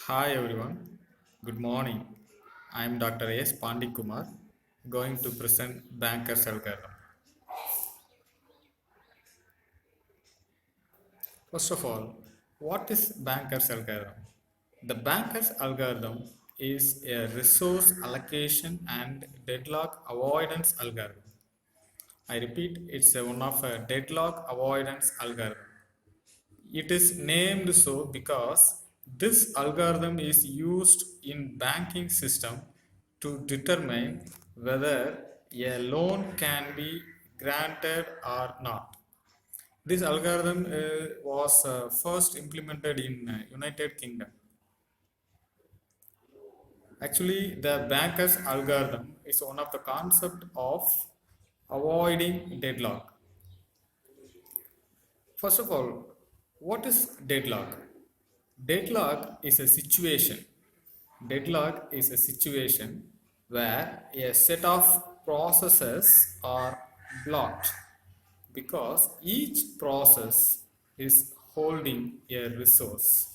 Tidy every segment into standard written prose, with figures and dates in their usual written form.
Hi everyone, good morning. I am Dr. S. Pandikumar, going to present Banker's algorithm. First of all, what is Banker's algorithm? The Banker's algorithm is a resource allocation and deadlock avoidance algorithm. I repeat, it's one of a deadlock avoidance algorithm. It is named so because this algorithm is used in banking system to determine whether a loan can be granted or not. This algorithm was first implemented in United Kingdom. Actually, the banker's algorithm is one of the concept of avoiding deadlock. First of all, what is deadlock? Deadlock is a situation. Deadlock is a situation where a set of processes are blocked because each process is holding a resource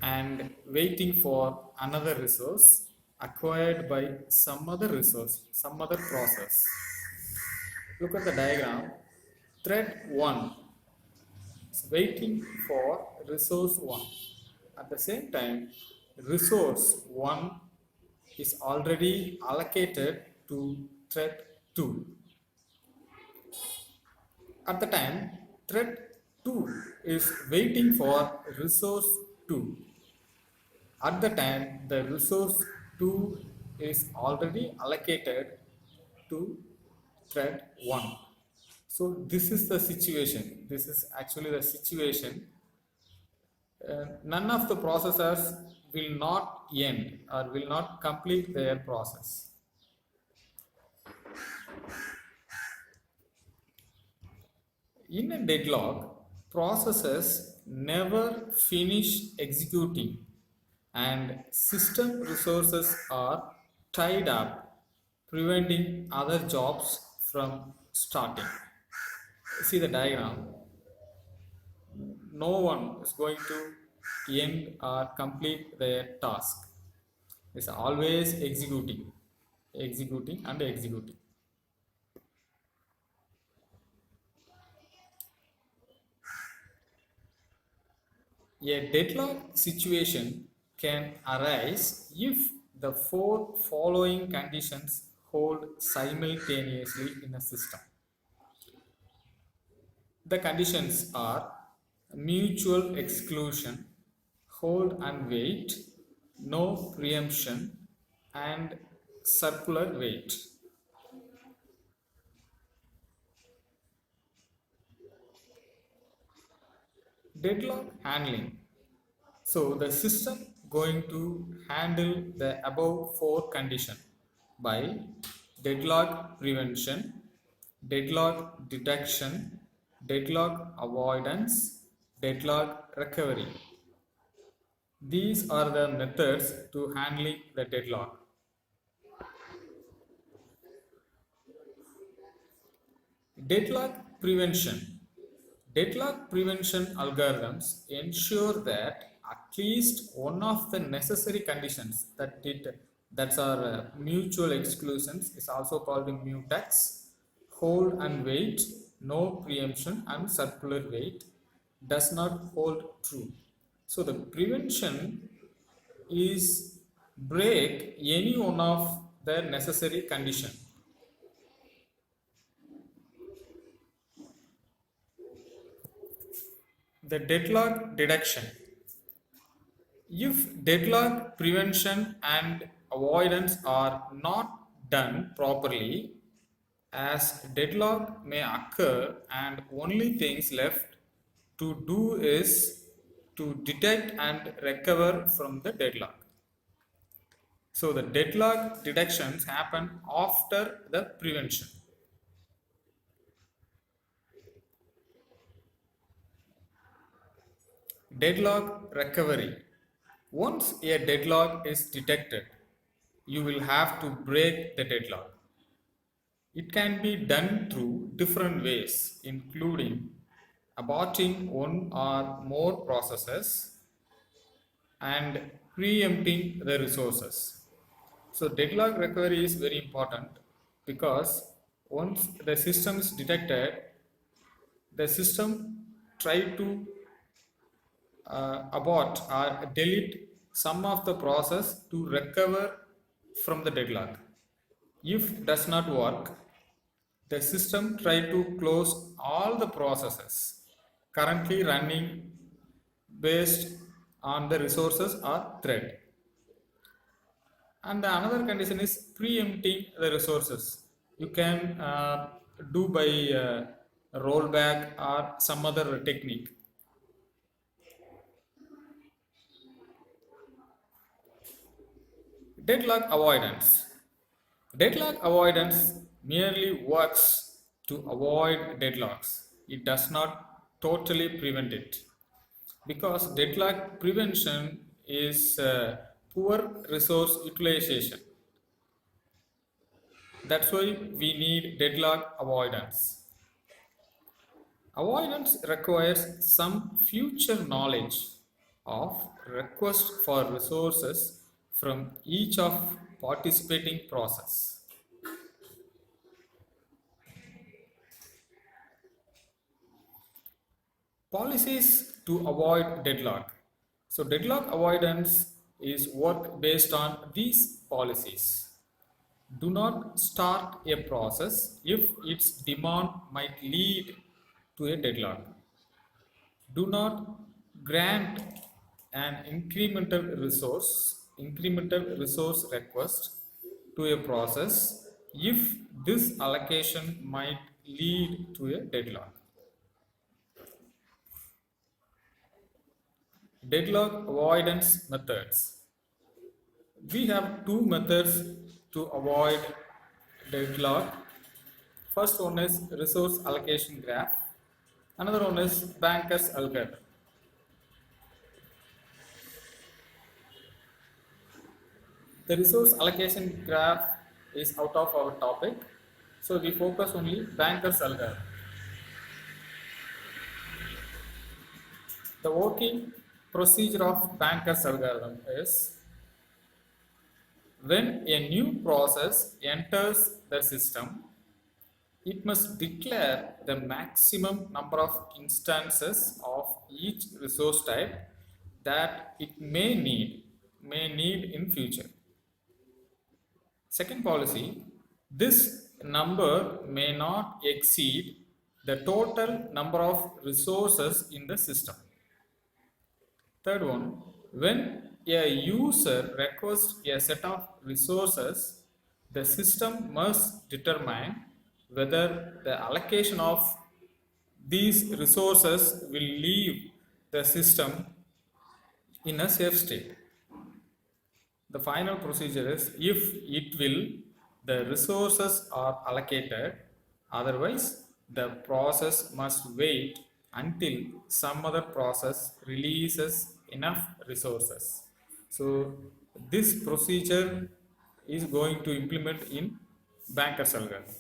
and waiting for another resource acquired by some other resource, some other process. Look at the diagram. Thread 1 is waiting for resource 1. At the same time, resource 1 is already allocated to thread 2. At the time, thread 2 is waiting for resource 2. At the time, the resource 2 is already allocated to thread 1. So this is the situation. This is actually the situation. None of the processors will not end or will not complete their process. In a deadlock, processes never finish executing and system resources are tied up, preventing other jobs from starting. See the diagram. No one is going to end or complete their task. It's always executing, executing and executing. A deadlock situation can arise if the four following conditions hold simultaneously in a system. The conditions are mutual exclusion, hold and wait, no preemption, and circular wait. Deadlock handling. So the system going to handle the above four condition by deadlock prevention, deadlock detection, deadlock avoidance, deadlock recovery. These are the methods to handling the deadlock. Deadlock prevention. Deadlock prevention algorithms ensure that at least one of the necessary conditions that are mutual exclusions is also called the mutex, hold and wait, no preemption and circular wait does not hold true. So the prevention is break any one of the necessary condition. The deadlock detection. If deadlock prevention and avoidance are not done properly, as deadlock may occur and only things left to do is to detect and recover from the deadlock. So the deadlock detections happen after the prevention. Deadlock recovery. Once a deadlock is detected, you will have to break the deadlock. It can be done through different ways, including aborting one or more processes, and preempting the resources. So deadlock recovery is very important because once the system is detected, the system try to abort or delete some of the process to recover from the deadlock. If does not work, the system try to close all the processes currently running based on the resources or thread. And the another condition is preempting the resources. You can do by rollback or some other technique. Deadlock avoidance. Deadlock avoidance merely works to avoid deadlocks. It does not totally prevent it because deadlock prevention is poor resource utilization. That's why we need deadlock avoidance. Avoidance requires some future knowledge of request for resources from each of participating process. Policies to avoid deadlock. So deadlock avoidance is work based on these policies. Do not start a process if its demand might lead to a deadlock. Do not grant an incremental resource request to a process if this allocation might lead to a deadlock. Deadlock avoidance methods. We have two methods to avoid deadlock. First one is resource allocation graph. Another one is Banker's algorithm. The resource allocation graph is out of our topic, so we focus only Banker's algorithm. The working procedure of Banker's algorithm is when a new process enters the system, it must declare the maximum number of instances of each resource type that it may need in future. Second policy, this number may not exceed the total number of resources in the system. Third one, when a user requests a set of resources, the system must determine whether the allocation of these resources will leave the system in a safe state. The final procedure is if it will, the resources are allocated, otherwise the process must wait until some other process releases enough resources. So this procedure is going to implement in Banker's algorithm.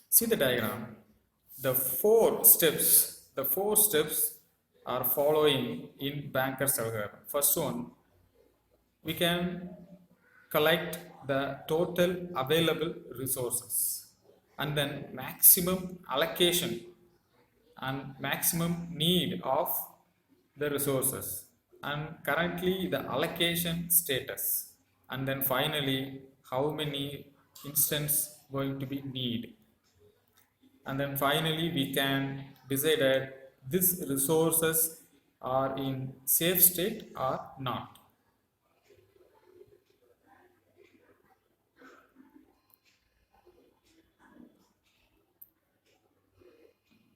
See the diagram. The four steps are following in Banker's algorithm. First one, we can collect the total available resources and then maximum allocation and maximum need of the resources and currently the allocation status, and then finally how many instance going to be need, and then finally we can decide that these resources are in safe state or not.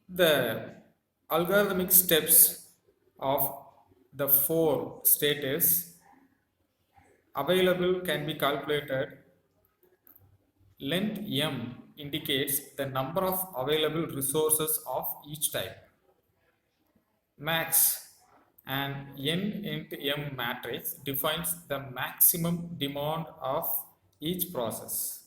The algorithmic steps of the four states available can be calculated. Length m indicates the number of available resources of each type. Max and n into m matrix defines the maximum demand of each process.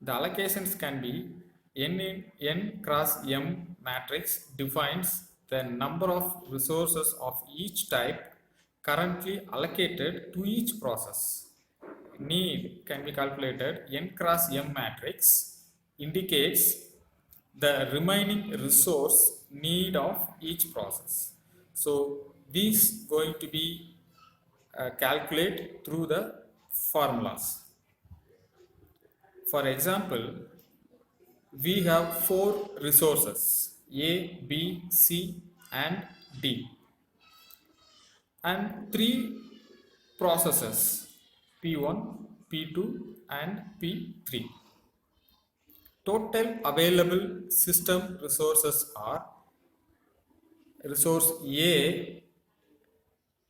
The allocations can be n cross m matrix defines the number of resources of each type currently allocated to each process. Need can be calculated. N cross M matrix indicates the remaining resource need of each process. So these going to be calculate through the formulas. For example, we have four resources A, B, C and D, and three processes P1, P2 and P3. Total available system resources are: resource A,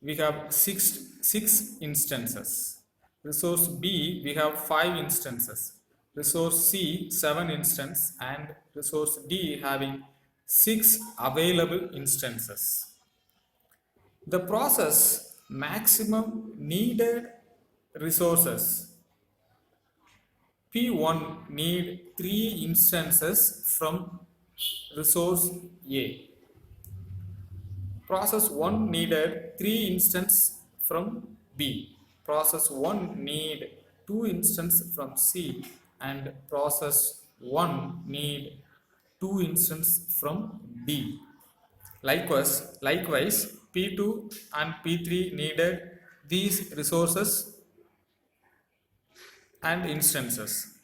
we have six instances. Resource B, we have 5 instances. Resource C, 7 instances, and resource D having 6 available instances. The process maximum needed resources P1 need 3 instances from resource A. Process 1 needed 3 instances from B. Process 1 need 2 instances from C, and process 1 need 2 instances from D. Likewise, P2 and P3 needed these resources and instances.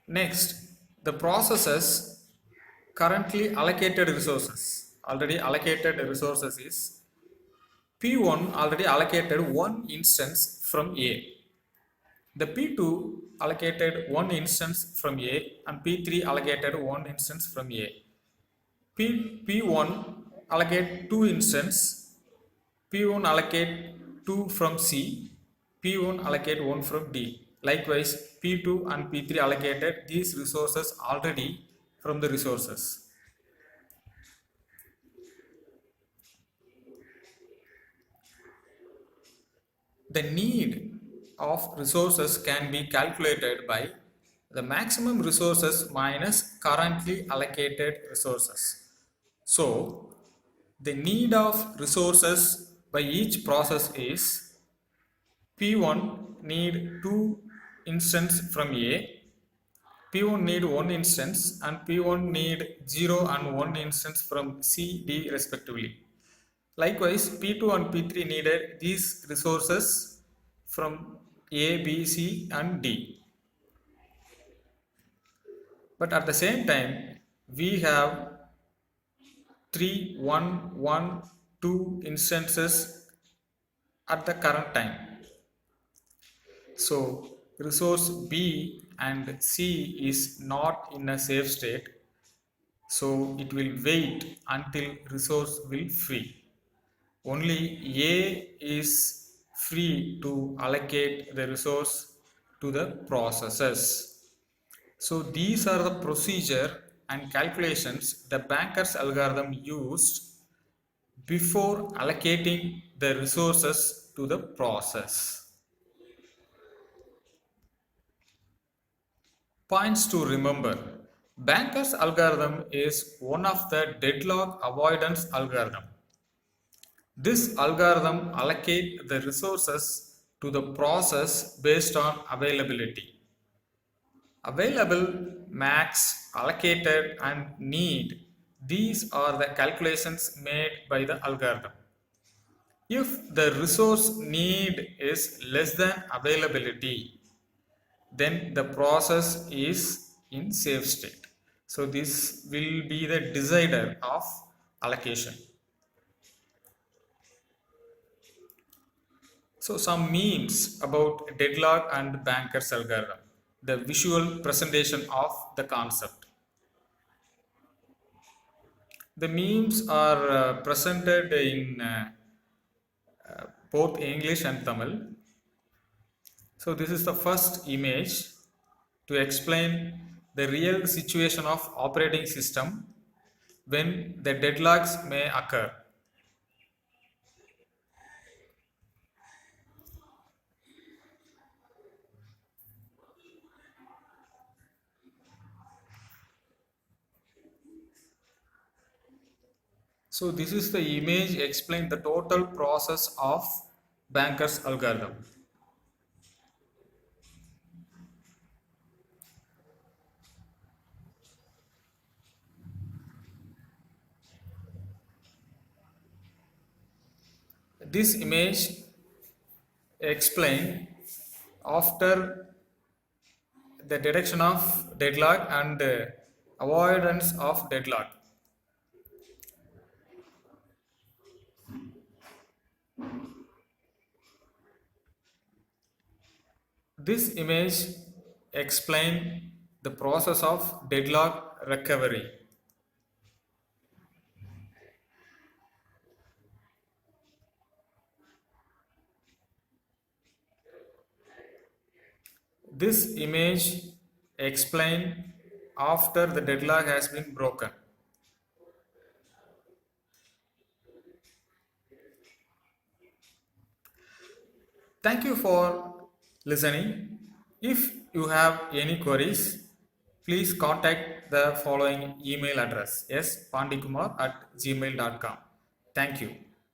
Next, the processes currently allocated resources. Already allocated resources is P1 already allocated one instance from A. The P2 allocated one instance from A, and P3 allocated one instance from A. P1 allocate two instance, P1 allocate 2 from C, P1 allocate 1 from D. Likewise, P2 and P3 allocated these resources already from the resources. The need of resources can be calculated by the maximum resources minus currently allocated resources. So, the need of resources by each process is P1 need 2 instance from A, P1 need 1 instance, and P1 need 0 and 1 instance from C, D respectively. Likewise, P2 and P3 needed these resources from A, B, C and D. But at the same time, we have 3, 1, 1, 2 instances at the current time. So, resource B and C is not in a safe state. So, it will wait until resource will free. Only A is free to allocate the resource to the processes. So these are the procedure and calculations the banker's algorithm used before allocating the resources to the process. Points to remember: banker's algorithm is one of the deadlock avoidance algorithm. This algorithm allocates the resources to the process based on availability. Available, max, allocated and need, these are the calculations made by the algorithm. If the resource need is less than availability, then the process is in safe state. So this will be the decider of allocation. So some memes about deadlock and banker's algorithm, the visual presentation of the concept. The memes are presented in both English and Tamil. So this is the first image to explain the real situation of operating system when the deadlocks may occur. So this is the image explain the total process of banker's algorithm. This image explain after the detection of deadlock and avoidance of deadlock. This image explain the process of deadlock recovery. This image explain after the deadlock has been broken. Thank you for listening. If you have any queries, please contact the following email address, spandhikumar@gmail.com. Thank you.